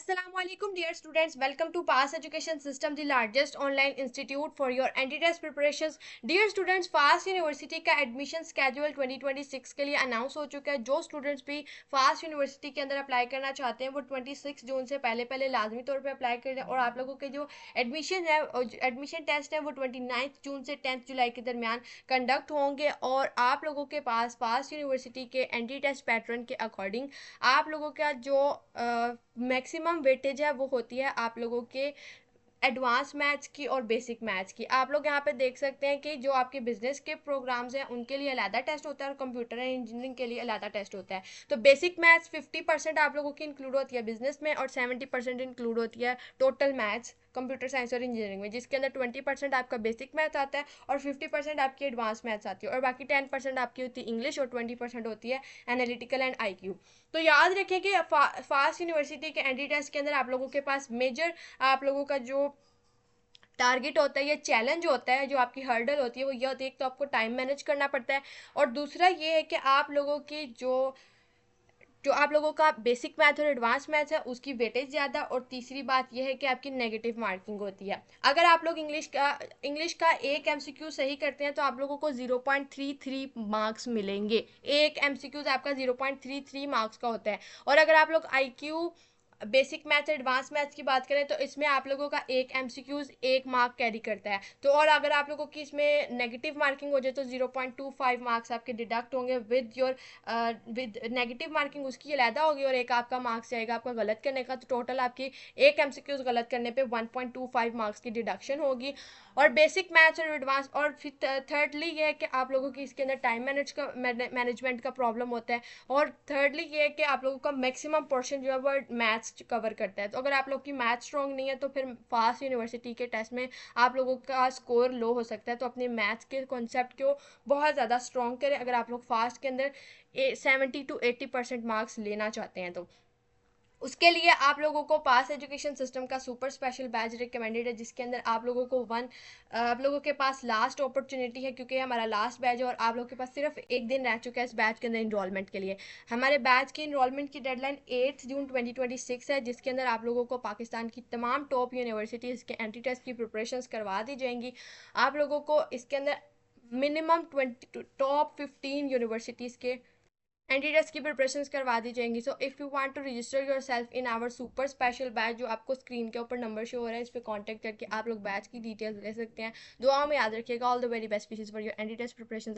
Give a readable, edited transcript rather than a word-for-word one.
Assalamualaikum dear students, welcome to Pass Education System, the largest online institute for your anti-test preparations. Dear students, fast university का admission schedule 2026 के लिए announce हो चुका है। जो students भी फास्ट यूनिवर्सिटी के अंदर अप्लाई करना चाहते हैं वो 26 जून से पहले पहले लाजमी तौर पे अप्लाई करें और आप लोगों के जो एडमिशन टेस्ट है वो 29 जून से 10 जुलाई के दरमियान कंडक्ट होंगे और आप लोगों के पास फास्ट यूनिवर्सिटी के एंटी टेस्ट पैटर्न के अकॉर्डिंग आप लोगों का जो मैक्सिमम वेटेज है वो होती है आप लोगों के एडवांस मैथ्स की और बेसिक मैथ्स की। आप लोग यहाँ पे देख सकते हैं कि जो आपके बिजनेस के प्रोग्राम्स हैं उनके लिए अलग टेस्ट होता है और कंप्यूटर एंड इंजीनियरिंग के लिए अलग टेस्ट होता है। तो बेसिक मैथ्स 50% आप लोगों की इंक्लूड होती है बिजनेस में और 70% इंक्लूड होती है टोटल मैथ्स कंप्यूटर साइंस और इंजीनियरिंग में, जिसके अंदर 20% आपका बेसिक मैथ आता है और 50% आपकी एडवांस मैथ्स आती है और बाकी 10% आपकी होती है इंग्लिश और 20% होती है एनालिटिकल एंड IQ। तो याद रखें कि फास्ट यूनिवर्सिटी के एंटी टेस्ट के अंदर आप लोगों के पास मेजर आप लोगों का जो टारगेट होता है या चैलेंज होता है, जो आपकी हर्डल होती है वो ये होती है, एक तो आपको टाइम मैनेज करना पड़ता है और दूसरा ये है कि आप लोगों की जो आप लोगों का बेसिक मैथ और एडवांस मैथ है उसकी वेटेज ज़्यादा और तीसरी बात यह है कि आपकी नेगेटिव मार्किंग होती है। अगर आप लोग इंग्लिश का एक MCQ सही करते हैं तो आप लोगों को 0.33 मार्क्स मिलेंगे। एक MCQ आपका 0.33 मार्क्स का होता है और अगर आप लोग IQ basic math advance maths की बात करें तो इसमें आप लोगों का एक MCQs 1 मार्क कैरी करता है। तो और अगर आप लोगों की इसमें नेगेटिव मार्किंग हो जाए तो 0.25 मार्क्स आपके डिडक्ट होंगे विद नेगेटिव मार्किंग उसकी अलहदा होगी और एक आपका मार्क्स जाएगा आपका गलत करने का। तो टोटल आपकी एक MCQs गलत करने पे 1.25 मार्क्स की डिडक्शन होगी। और बेसिक मैथ्स और एडवांस और फिर थर्डली ये है कि आप लोगों की इसके अंदर टाइम मैनेजमेंट का प्रॉब्लम होता है और थर्डली ये है कि आप लोगों का मैक्सिमम पोर्शन जो है वो मैथ्स कवर करता है। तो अगर आप लोग की मैथ स्ट्रॉन्ग नहीं है तो फिर फास्ट यूनिवर्सिटी के टेस्ट में आप लोगों का स्कोर लो हो सकता है। तो अपने मैथ्स के कॉन्सेप्ट को बहुत ज़्यादा स्ट्रॉन्ग करें अगर आप लोग फास्ट के अंदर 70 to 80% मार्क्स लेना चाहते हैं। तो उसके लिए आप लोगों को पास एजुकेशन सिस्टम का सुपर स्पेशल बैच रिकमेंडेड है, जिसके अंदर आप लोगों के पास लास्ट अपॉर्चुनिटी है क्योंकि हमारा लास्ट बैच है और आप लोगों के पास सिर्फ एक दिन रह चुका है इस बैच के अंदर इनरोलमेंट के लिए। हमारे बैच की इनरोलमेंट की डेडलाइन 8 जून 2026 है, जिसके अंदर आप लोगों को पाकिस्तान की तमाम टॉप यूनिवर्सिटीज़ के एंटी टेस्ट की प्रिपरेशन करवा दी जाएंगी। आप लोगों को इसके अंदर मिनिमम 20 टॉप 15 यूनिवर्सिटीज़ के एंटी की प्रिपरेशंस करवा दी जाएंगी। So if you want to register your self in our super special batch, जो आपको स्क्रीन के ऊपर नंबर शो हो रहा है, इस पर कॉन्टैक्ट करके आप लोग बैच की डिटेल्स ले सकते हैं। दुआ में याद रखिएगा। All the very best wishes for your entry test preparation.